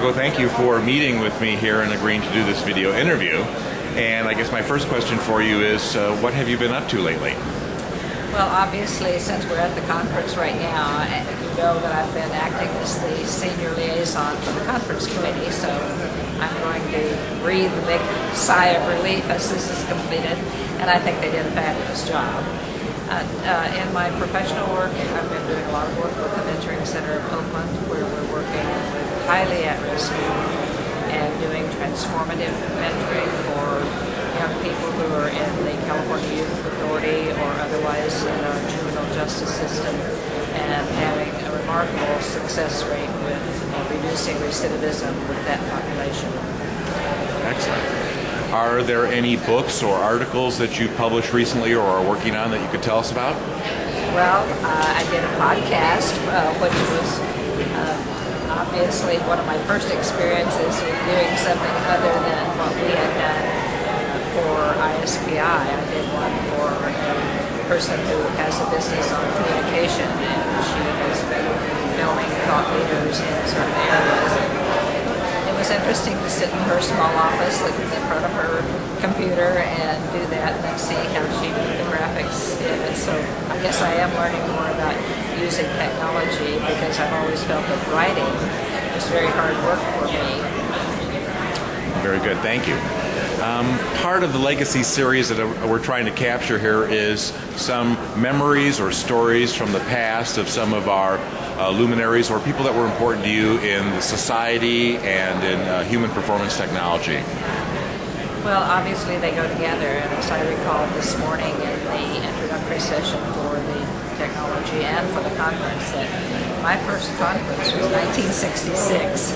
Margo, thank you for meeting with me here and agreeing to do this video interview. And I guess my first question for you is, what have you been up to lately? Well, obviously, since we're at the conference right now, you know that I've been acting as the senior liaison for the conference committee, so I'm going to breathe a big sigh of relief as this is completed, and I think they did a fabulous job. In my professional work, I've been doing a lot of work with the Mentoring Center of Oakland, where we're working with highly at-risk youth and doing transformative mentoring for young people who are in the California Youth Authority or otherwise in our juvenile justice system, and having a remarkable success rate with reducing recidivism with that population. Excellent. Are there any books or articles that you've published recently or are working on that you could tell us about? Well, I did a podcast, which was obviously one of my first experiences with doing something other than what we had done for ISPI. I did one for a person who has a business on communication, and she has been filming thought leaders in certain areas. It was interesting to sit in her small office in front of her computer and do that and then see how she put the graphics in it. So I guess I am learning more about using technology because I've always felt that writing was very hard work for me. Very good, thank you. Part of the legacy series that we're trying to capture here is some memories or stories from the past of some of our luminaries or people that were important to you in the society and in human performance technology. Well, obviously they go together, and as I recall this morning in the introductory session for the technology and for the conference, that my first conference was 1966,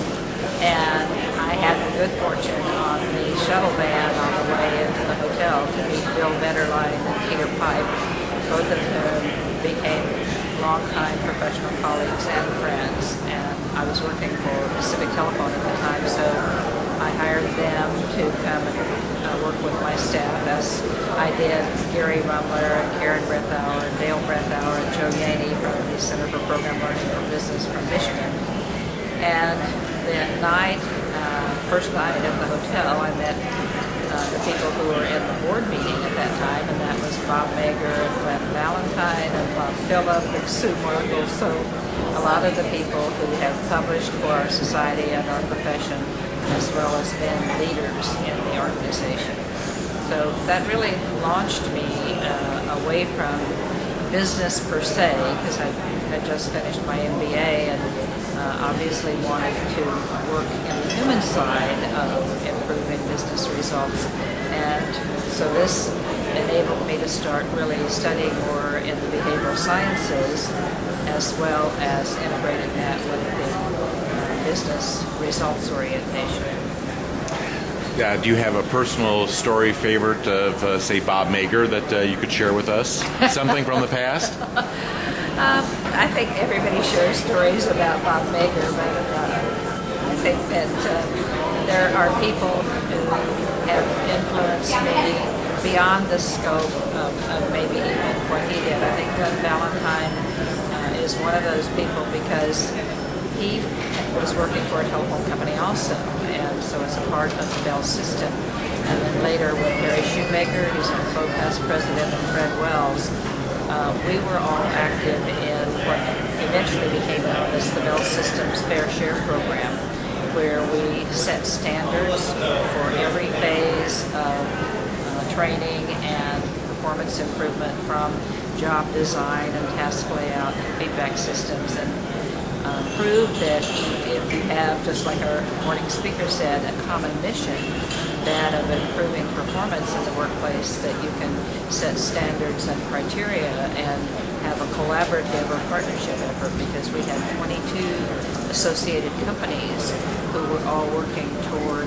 and I had the good fortune on the shuttle van on the way into the hotel to meet Bill Betterline and Peter Pipe, both of whom became longtime professional colleagues and friends. And I was working for Pacific Telephone at the time, so I hired them to come and work with my staff, as I did Gary Rumler and Karen Brethauer and Dale Brethauer and Joe Yaney from the Center for Program Learning for Business from Michigan. And the night, first night at the hotel, I met the people who were in the board meeting at that time, and that was Bob Mager and Glenn Valentine and Bob Phillip and Sue Margo. So a lot of the people who have published for our society and our profession, as well as been leaders in the organization. So that really launched me away from business per se, because I had just finished my MBA and obviously wanted to work in the human side of improving business results. And so this enabled me to start really studying more in the behavioral sciences, as well as integrating that with the business results orientation. Do you have a personal story favorite of, say, Bob Mager that you could share with us? Something from the past? I think everybody shares stories about Bob Mager, but I think that there are people who have influenced me beyond the scope of maybe even what he did. I think Glenn Valentine is one of those people because he was working for a telephone company also, and so it's a part of the Bell system. And then later with Harry Shoemaker, who's our past president, and Fred Wells, we were all active in what eventually became known as the Bell System's Fair Share program, where we set standards for every phase of training and performance improvement, from job design and task layout and feedback systems, and prove that if you have, just like our morning speaker said, a common mission, that of improving performance in the workplace, that you can set standards and criteria and have a collaborative or partnership effort, because we had 22 associated companies who were all working toward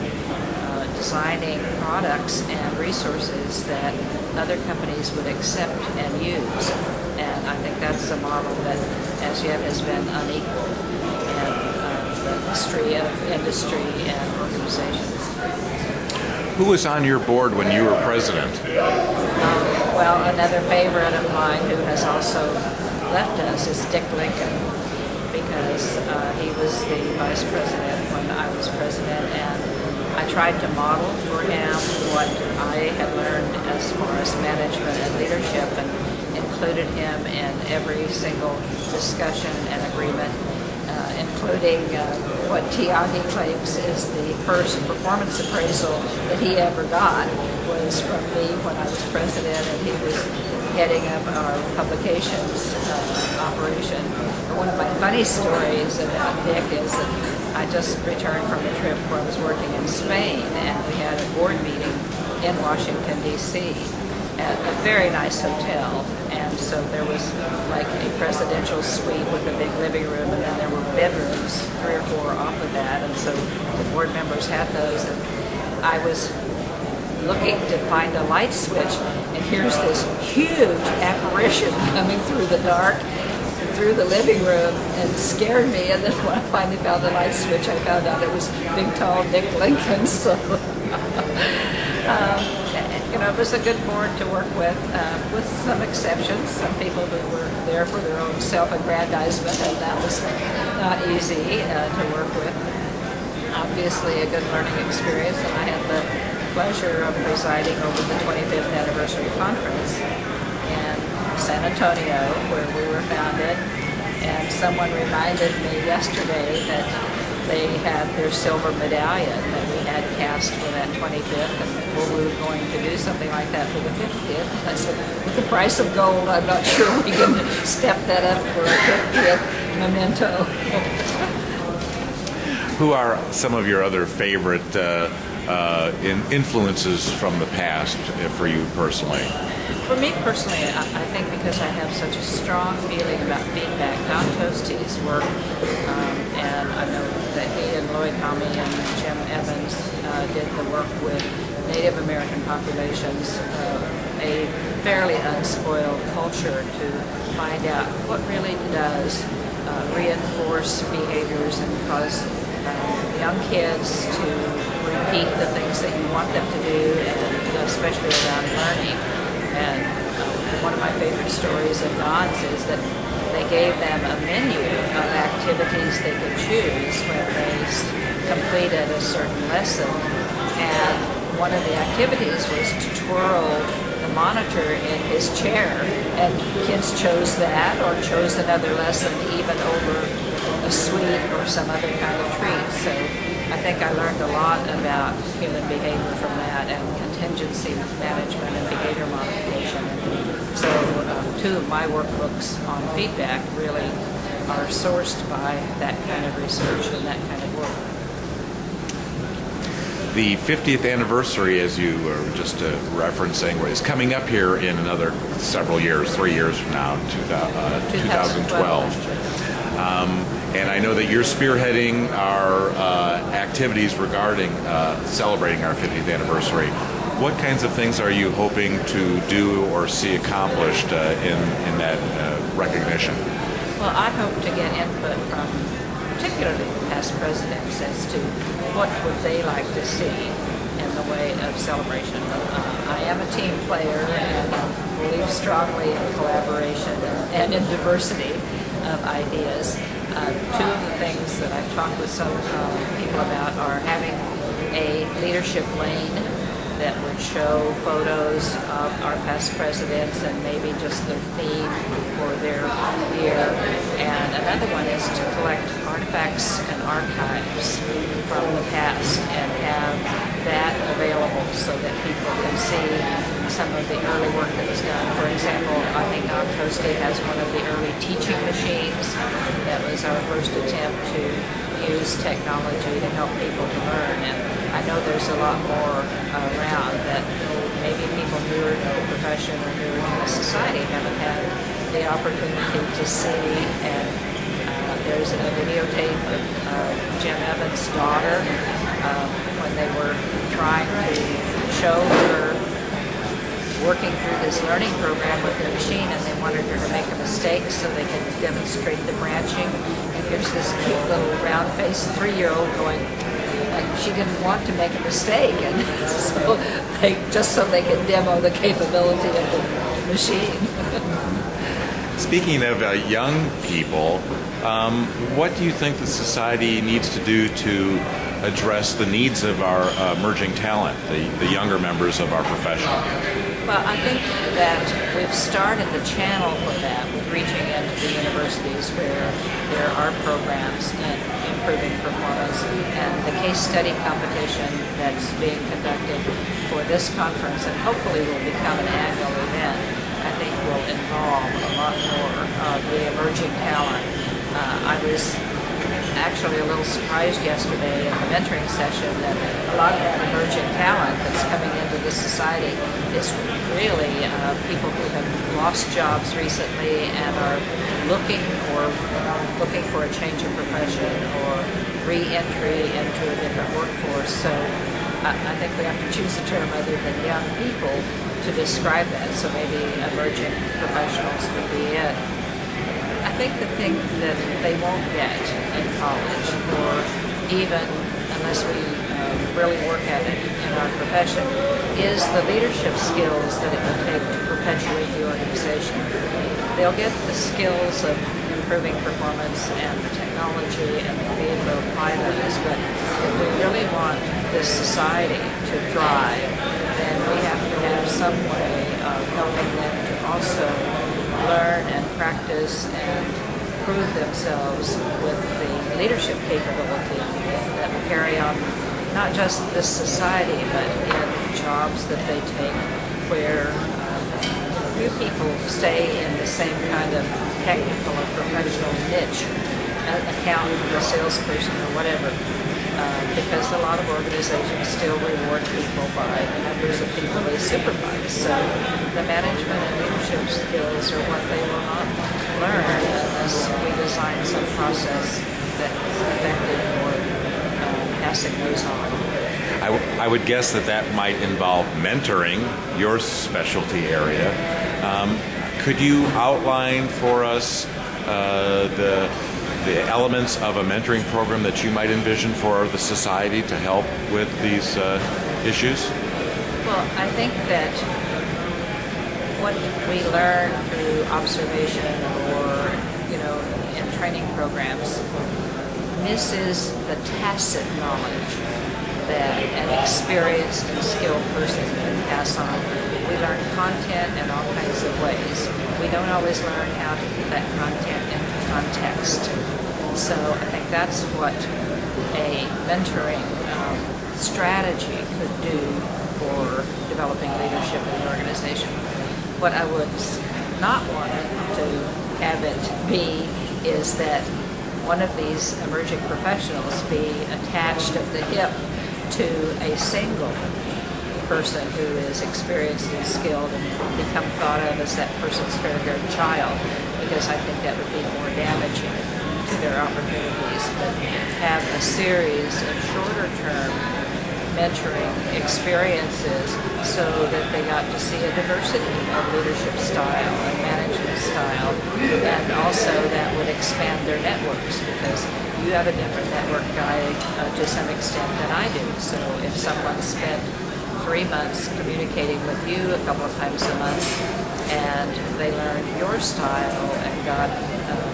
designing products and resources that other companies would accept and use. And I think that's a model that as yet has been unequaled in the history of industry and organizations. Who was on your board when you were president? Well, another favorite of mine who has also left us is Dick Lincoln, because he was the vice president when I was president, and I tried to model for him what I had learned as far as management and leadership, and included him in every single discussion and agreement, including what Tiagi claims is the first performance appraisal that he ever got was from me when I was president, and he was heading up our publications operation. And one of my funny stories about Dick is that I just returned from a trip where I was working in Spain, and we had a board meeting in Washington, D.C. at a very nice hotel. And so there was like a presidential suite with a big living room, and then there were bedrooms, 3 or 4 off of that. And so the board members had those, and I was looking to find a light switch, and here's this huge apparition coming through the dark, through the living room, and scared me. And then when I finally found the light switch, I found out it was big, tall Dick Lincoln. So, it was a good board to work with some exceptions. Some people who were there for their own self-aggrandizement, and that was not easy to work with. Obviously, a good learning experience, and I had the pleasure of presiding over the 25th anniversary conference in San Antonio, where we were founded. And someone reminded me yesterday that they had their silver medallion that we had cast for that 25th, and we were going to do something like that for the 50th. I said, with the price of gold, I'm not sure we can step that up for a 50th memento. Who are some of your other favorite influences from the past for you personally? For me personally, I think because I have such a strong feeling about feedback, Don Toastie's work, and I know that he and Lloyd Homme and Jim Evans did the work with Native American populations, a fairly unspoiled culture, to find out what really does reinforce behaviors and cause young kids to repeat the things that you want them to do, and especially around learning. And one of my favorite stories of Don's is that they gave them a menu of activities they could choose when they completed a certain lesson. And one of the activities was to twirl the monitor in his chair. And kids chose that, or chose another lesson even over a sweet or some other kind of treat. So I think I learned a lot about human behavior from that, and contingency management and behavior modification. So 2 of my workbooks on feedback really are sourced by that kind of research and that kind of work. The 50th anniversary, as you were just referencing, is coming up here in another several years, 3 years from now, 2012. And I know that you're spearheading our activities regarding celebrating our 50th anniversary. What kinds of things are you hoping to do or see accomplished in that recognition? Well, I hope to get input from particularly past presidents as to what would they like to see in the way of celebration. I am a team player and believe strongly in collaboration and in diversity of ideas. 2 of the things that I've talked with some people about are having a leadership lane that would show photos of our past presidents and maybe just their theme for their year. And another one is to collect artifacts and archives from the past and have that available so that people can see some of the early work that was done. For example, I think Don Toastie has one of the early teaching machines. That was our first attempt to use technology to help people to learn. And I know there's a lot more around that maybe people newer to the profession or newer to the society haven't had the opportunity to see. And there's a videotape of Jim Evans' daughter when they were trying to show her working through this learning program with the machine, and they wanted her to make a mistake so they could demonstrate the branching. And here's this cute little round-faced 3-year-old going, like she didn't want to make a mistake, and so just so they could demo the capability of the machine. Speaking of young people, What do you think the society needs to do to address the needs of our emerging talent, the younger members of our profession? Well, I think that we've started the channel for that with reaching into the universities where there are programs in improving performance, and the case study competition that's being conducted for this conference and hopefully will become an annual event, I think will involve a lot more of the emerging talent. I was actually a little surprised yesterday in the mentoring session that a lot of that emerging talent that's coming into this society is really people who have lost jobs recently and are looking for a change of profession or re-entry into a different workforce. So I think we have to choose a term other than young people to describe that. So maybe emerging professionals would be it. I think the thing that they won't get in college, or even unless we really work at it in our profession, is the leadership skills that it will take to perpetuate the organization. They'll get the skills of improving performance and the technology, and they'll be able to apply those. But if we really want this society to thrive, then we have to have some way of helping them to also learn and practice and prove themselves with the leadership capability that will carry on not just this society, but in jobs that they take where few people stay in the same kind of technical or professional niche, an accountant or a salesperson or whatever, because a lot of organizations still reward people by the numbers of people they supervise. So the management and leadership skills are what they will not learn unless we design some process that's effective for passing those on. I would guess that might involve mentoring, your specialty area. Could you outline for us the elements of a mentoring program that you might envision for the society to help with these issues? Well, I think that what we learn through observation or, in training programs misses the tacit knowledge that an experienced and skilled person can pass on. We learn content in all kinds of ways. We don't always learn how to put that content into context. So I think that's what a mentoring strategy could do for developing leadership in the organization. What I would not want to have it be is that one of these emerging professionals be attached at the hip to a single person who is experienced and skilled and become thought of as that person's fair-haired child, because I think that would be more damaging to their opportunities. But have a series of shorter-term mentoring experiences so that they got to see a diversity of leadership style and management style, and also that would expand their networks, because you have a different network guide to some extent than I do. So if someone spent 3 months communicating with you a couple of times a month and they learned your style and got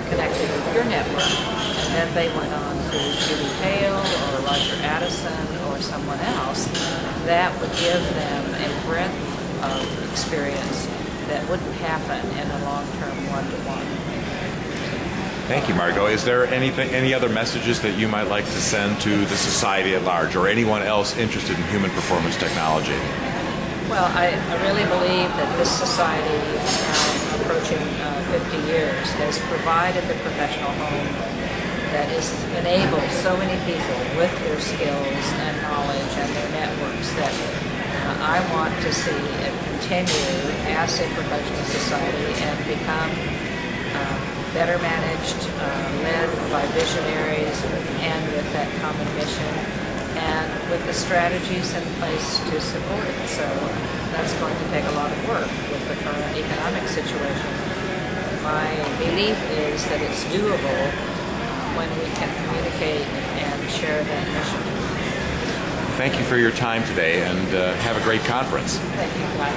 connected with your network, and then they went on to Julie Hale or Roger Addison or someone else, that would give them a breadth of experience that wouldn't happen in a long-term one-to-one. Thank you, Margo. Is there any other messages that you might like to send to the society at large or anyone else interested in human performance technology? Well, I really believe that this society, now approaching 50 years, has provided the professional home that has enabled so many people with their skills and knowledge and their networks that I want to see it continue as a professional society and become better managed, led by visionaries, and with that common mission, and with the strategies in place to support it. So that's going to take a lot of work with the current economic situation. My belief is that it's doable when we can communicate and share that mission. Thank you for your time today, and have a great conference. Thank you, Glenn.